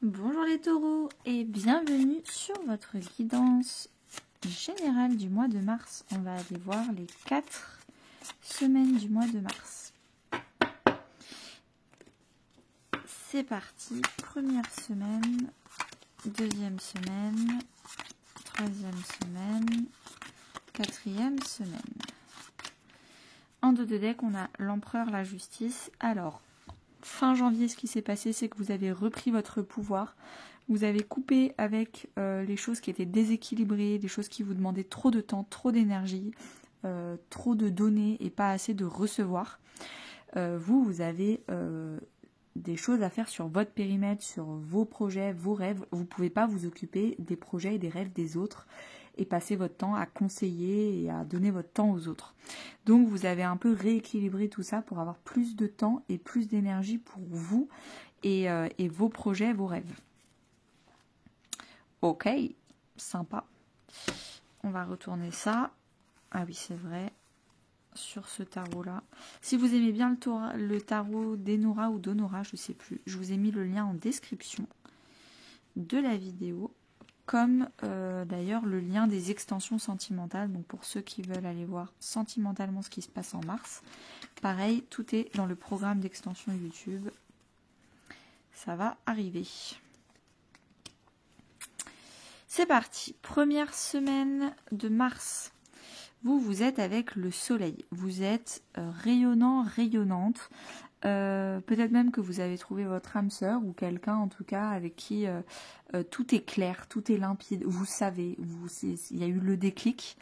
Bonjour les taureaux et bienvenue sur votre guidance générale du mois de mars. On va aller voir les 4 semaines du mois de mars. C'est parti, première semaine, deuxième semaine, troisième semaine, quatrième semaine. En dos de deck, on a l'empereur, la justice. Alors, fin janvier, ce qui s'est passé, c'est que vous avez repris votre pouvoir. Vous avez coupé avec les choses qui étaient déséquilibrées, les choses qui vous demandaient trop de temps, trop d'énergie, trop de donner et pas assez de recevoir. Vous avez des choses à faire sur votre périmètre, sur vos projets, vos rêves. Vous ne pouvez pas vous occuper des projets et des rêves des autres et passer votre temps à conseiller et à donner votre temps aux autres. Donc vous avez un peu rééquilibré tout ça pour avoir plus de temps et plus d'énergie pour vous et vos projets, vos rêves. Ok, sympa. On va retourner ça. Ah oui, c'est vrai. Sur ce tarot-là. Si vous aimez bien le tarot d'Enora ou d'Honora, je ne sais plus, je vous ai mis le lien en description de la vidéo, comme d'ailleurs le lien des extensions sentimentales. Donc pour ceux qui veulent aller voir sentimentalement ce qui se passe en mars, pareil, tout est dans le programme d'extension YouTube. Ça va arriver. C'est parti, première semaine de mars. Vous êtes avec le soleil. Vous êtes rayonnant, rayonnante. Peut-être même que vous avez trouvé votre âme sœur ou quelqu'un en tout cas avec qui tout est clair, tout est limpide. Vous savez, il y a eu le déclic.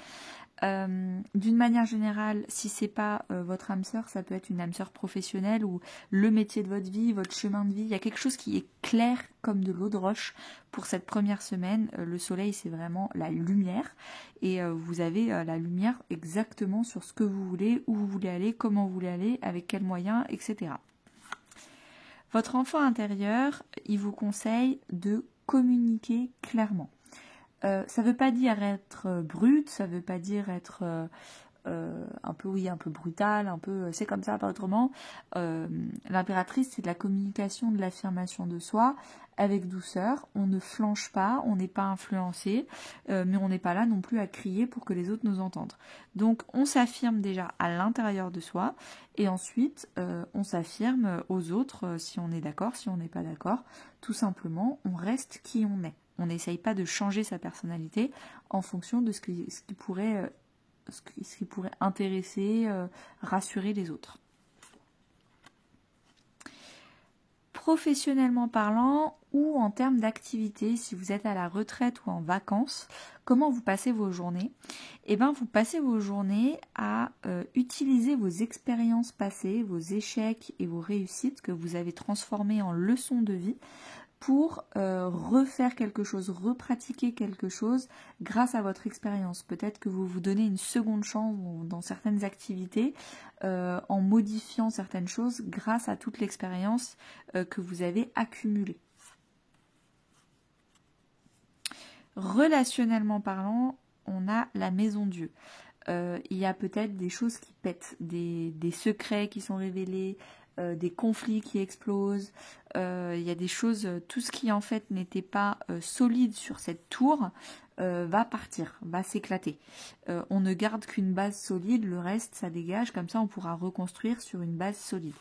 D'une manière générale, si c'est pas votre âme sœur, ça peut être une âme sœur professionnelle ou le métier de votre vie, votre chemin de vie. Il y a quelque chose qui est clair comme de l'eau de roche pour cette première semaine. Le soleil, c'est vraiment la lumière et vous avez la lumière exactement sur ce que vous voulez, où vous voulez aller, comment vous voulez aller, avec quels moyens, etc. Votre enfant intérieur, il vous conseille de communiquer clairement. Ça veut pas dire être brute, ça veut pas dire être un peu brutal, un peu c'est comme ça, pas autrement. L'impératrice, c'est de la communication, de l'affirmation de soi avec douceur. On ne flanche pas, on n'est pas influencé, mais on n'est pas là non plus à crier pour que les autres nous entendent. Donc on s'affirme déjà à l'intérieur de soi et ensuite on s'affirme aux autres si on est d'accord, si on n'est pas d'accord. Tout simplement, on reste qui on est. On n'essaye pas de changer sa personnalité en fonction de ce qui pourrait intéresser, rassurer les autres. Professionnellement parlant ou en termes d'activité, si vous êtes à la retraite ou en vacances, comment vous passez vos journées? Eh bien, vous passez vos journées à utiliser vos expériences passées, vos échecs et vos réussites que vous avez transformées en leçons de vie pour refaire quelque chose, repratiquer quelque chose grâce à votre expérience. Peut-être que vous vous donnez une seconde chance dans certaines activités en modifiant certaines choses grâce à toute l'expérience que vous avez accumulée. Relationnellement parlant, on a la maison Dieu. Il y a peut-être des choses qui pètent, des secrets qui sont révélés, des conflits qui explosent, il y a des choses, tout ce qui en fait n'était pas solide sur cette tour va partir, va s'éclater. On ne garde qu'une base solide, le reste ça dégage, comme ça on pourra reconstruire sur une base solide.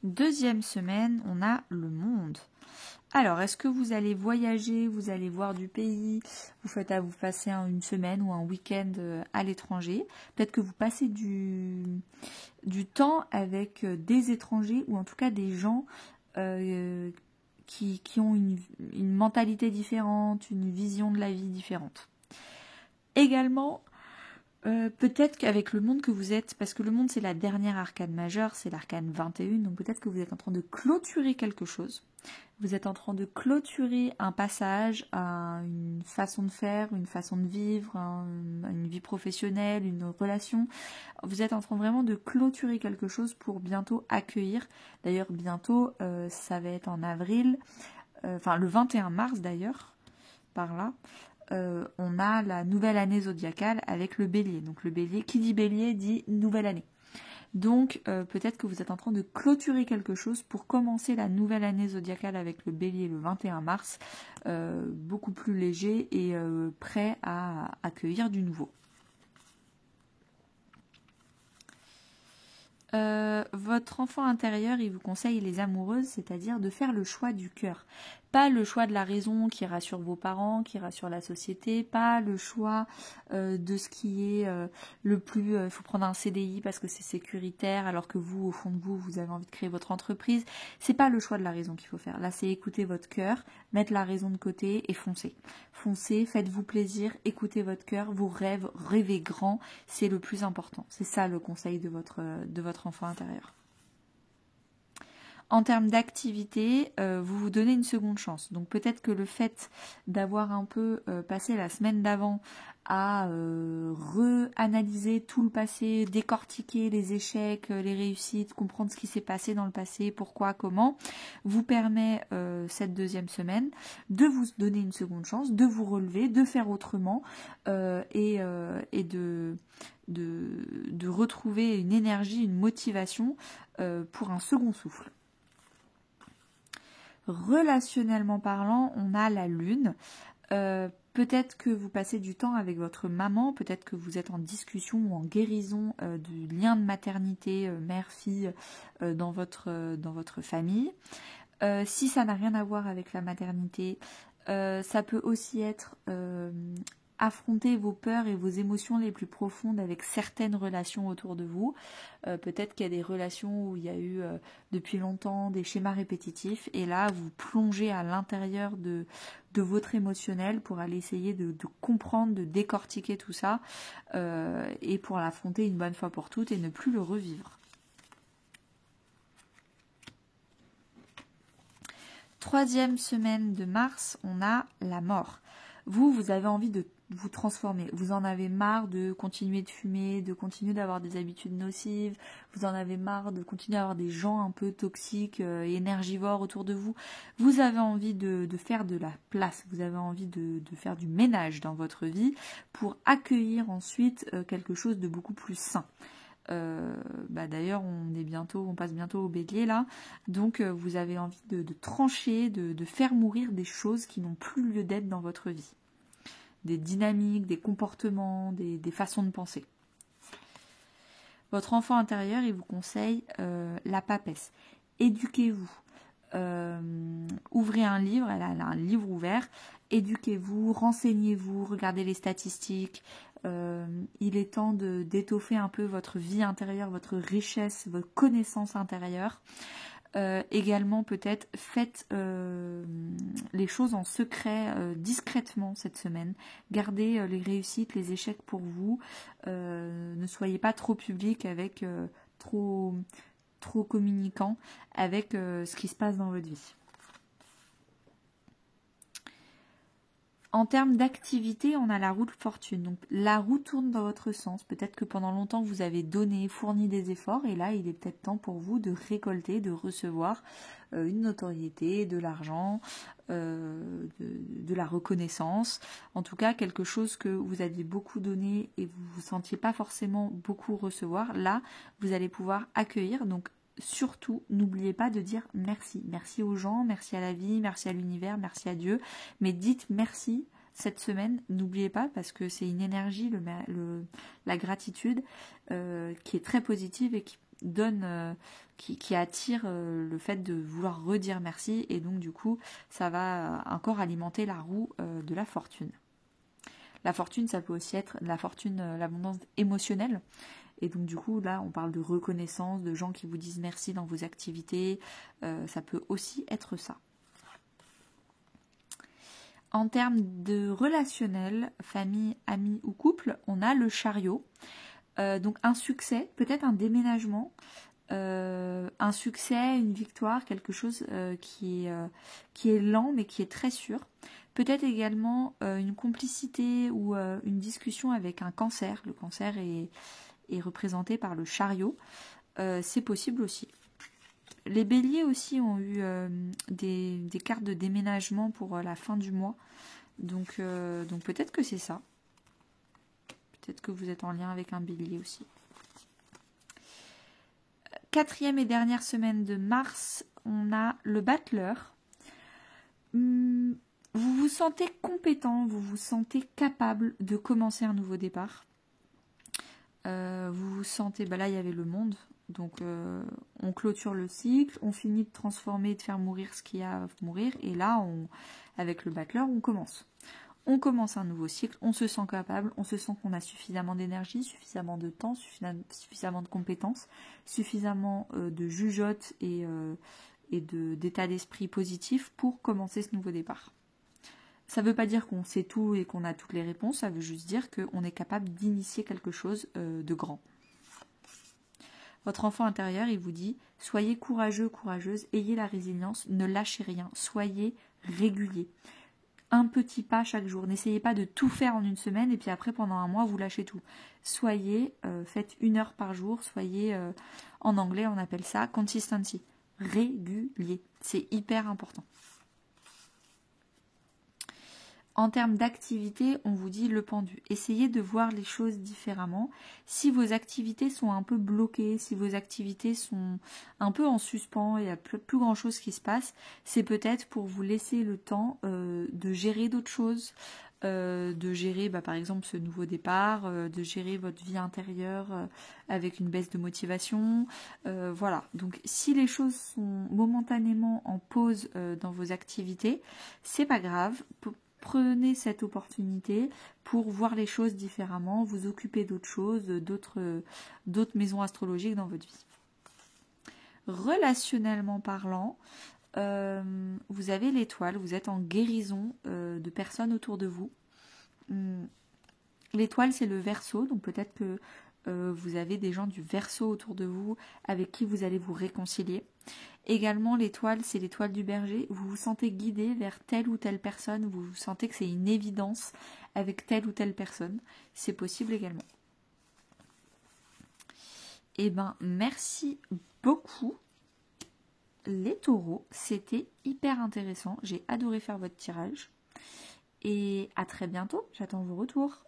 Deuxième semaine, on a le monde. Alors, est-ce que vous allez voyager, vous allez voir du pays, vous passez une semaine ou un week-end à l'étranger? Peut-être que vous passez du temps avec des étrangers ou en tout cas des gens qui ont une mentalité différente, une vision de la vie différente. Également, peut-être qu'avec le monde que vous êtes, parce que le monde c'est la dernière arcane majeure, c'est l'arcane 21, donc peut-être que vous êtes en train de clôturer quelque chose. Vous êtes en train de clôturer un passage à une façon de faire, une façon de vivre, une vie professionnelle, une relation. Vous êtes en train vraiment de clôturer quelque chose pour bientôt accueillir. D'ailleurs, bientôt, ça va être en avril, le 21 mars d'ailleurs, par là. On a la nouvelle année zodiacale avec le bélier. Donc le bélier, qui dit bélier dit nouvelle année. Donc peut-être que vous êtes en train de clôturer quelque chose pour commencer la nouvelle année zodiacale avec le Bélier le 21 mars, beaucoup plus léger et prêt à accueillir du nouveau. Votre enfant intérieur, il vous conseille les amoureuses, c'est-à-dire de faire le choix du cœur. Pas le choix de la raison qui rassure vos parents, qui rassure la société, pas le choix de ce qui est le plus... Il faut prendre un CDI parce que c'est sécuritaire, alors que vous, au fond de vous, vous avez envie de créer votre entreprise. C'est pas le choix de la raison qu'il faut faire. Là, c'est écouter votre cœur, mettre la raison de côté et foncer. Foncez, faites-vous plaisir, écoutez votre cœur, vos rêves, rêvez grand, c'est le plus important. C'est ça le conseil de votre enfant intérieur. En termes d'activité, vous vous donnez une seconde chance. Donc peut-être que le fait d'avoir un peu passé la semaine d'avant à re-analyser tout le passé, décortiquer les échecs, les réussites, comprendre ce qui s'est passé dans le passé, pourquoi, comment, vous permet cette deuxième semaine de vous donner une seconde chance, de vous relever, de faire autrement et de retrouver une énergie, une motivation pour un second souffle. Relationnellement parlant, on a la lune. Peut-être que vous passez du temps avec votre maman, peut-être que vous êtes en discussion ou en guérison du lien de maternité mère-fille dans votre famille. Si ça n'a rien à voir avec la maternité, ça peut aussi être affronter vos peurs et vos émotions les plus profondes avec certaines relations autour de vous. Peut-être qu'il y a des relations où il y a eu depuis longtemps des schémas répétitifs et là vous plongez à l'intérieur de votre émotionnel pour aller essayer de comprendre, de décortiquer tout ça et pour l'affronter une bonne fois pour toutes et ne plus le revivre. Troisième semaine de mars, on a la mort. Vous avez envie de vous transformer. Vous en avez marre de continuer de fumer, de continuer d'avoir des habitudes nocives. Vous en avez marre de continuer à avoir des gens un peu toxiques et énergivores autour de vous. Vous avez envie de faire de la place. Vous avez envie de faire du ménage dans votre vie pour accueillir ensuite quelque chose de beaucoup plus sain. D'ailleurs on passe bientôt au Bélier là, donc vous avez envie de trancher, de faire mourir des choses qui n'ont plus lieu d'être dans votre vie, des dynamiques, des comportements, des façons de penser. Votre enfant intérieur, il vous conseille la papesse. Éduquez-vous. Ouvrez un livre, elle a un livre ouvert, éduquez-vous, renseignez-vous, regardez les statistiques. Il est temps d'étoffer un peu votre vie intérieure, votre richesse, votre connaissance intérieure. Également peut-être faites les choses en secret, discrètement cette semaine. Gardez les réussites, les échecs pour vous. Ne soyez pas trop public avec trop communicant avec ce qui se passe dans votre vie. En termes d'activité, on a la roue de fortune. Donc la roue tourne dans votre sens. Peut-être que pendant longtemps vous avez donné, fourni des efforts et là il est peut-être temps pour vous de récolter, de recevoir une notoriété, de l'argent, de la reconnaissance. En tout cas quelque chose que vous aviez beaucoup donné et vous ne vous sentiez pas forcément beaucoup recevoir. Là vous allez pouvoir accueillir. Donc surtout, n'oubliez pas de dire merci. Merci aux gens, merci à la vie, merci à l'univers, merci à Dieu. Mais dites merci cette semaine, n'oubliez pas, parce que c'est une énergie, la gratitude, qui est très positive et qui donne, qui attire le fait de vouloir redire merci. Et donc du coup, ça va encore alimenter la roue de la fortune. La fortune, ça peut aussi être la fortune, l'abondance émotionnelle. Et donc du coup, là, on parle de reconnaissance, de gens qui vous disent merci dans vos activités. Ça peut aussi être ça. En termes de relationnel, famille, amis ou couple, on a le chariot. Donc un succès, peut-être un déménagement, un succès, une victoire, quelque chose qui est lent mais qui est très sûr. Peut-être également une complicité ou une discussion avec un cancer. Le cancer est représenté par le chariot, c'est possible aussi. Les béliers aussi ont eu des cartes de déménagement pour la fin du mois, donc peut-être que c'est ça. Peut-être que vous êtes en lien avec un bélier aussi. 4e et dernière semaine de mars, on a le battleur. Vous vous sentez compétent, vous vous sentez capable de commencer un nouveau départ. Vous vous sentez, là il y avait le monde, donc on clôture le cycle, on finit de transformer, de faire mourir ce qu'il y a à mourir, et là, avec le battleur, on commence. On commence un nouveau cycle, on se sent capable, on se sent qu'on a suffisamment d'énergie, suffisamment de temps, suffisamment de compétences, suffisamment de jugeote et d'état d'esprit positif pour commencer ce nouveau départ. Ça ne veut pas dire qu'on sait tout et qu'on a toutes les réponses, ça veut juste dire qu'on est capable d'initier quelque chose de grand. Votre enfant intérieur, il vous dit, soyez courageux, courageuse, ayez la résilience, ne lâchez rien, soyez régulier. Un petit pas chaque jour. N'essayez pas de tout faire en une semaine et puis après, pendant un mois, vous lâchez tout. Soyez, faites 1 heure par jour, soyez, en anglais, on appelle ça consistency. Régulier. C'est hyper important. En termes d'activité, on vous dit le pendu. Essayez de voir les choses différemment. Si vos activités sont un peu bloquées, si vos activités sont un peu en suspens, il n'y a plus grand chose qui se passe, c'est peut-être pour vous laisser le temps de gérer d'autres choses, de gérer par exemple ce nouveau départ, de gérer votre vie intérieure avec une baisse de motivation. Voilà, donc si les choses sont momentanément en pause dans vos activités, c'est pas grave. Prenez cette opportunité pour voir les choses différemment, vous occuper d'autres choses, d'autres maisons astrologiques dans votre vie. Relationnellement parlant, vous avez l'étoile, vous êtes en guérison de personnes autour de vous. L'étoile, c'est le Verseau, donc peut-être que vous avez des gens du Verseau autour de vous avec qui vous allez vous réconcilier. Également, l'étoile, c'est l'étoile du Berger. Vous vous sentez guidé vers telle ou telle personne, vous sentez que c'est une évidence avec telle ou telle personne. C'est possible également. Eh bien, merci beaucoup les taureaux. C'était hyper intéressant. J'ai adoré faire votre tirage. Et à très bientôt. J'attends vos retours.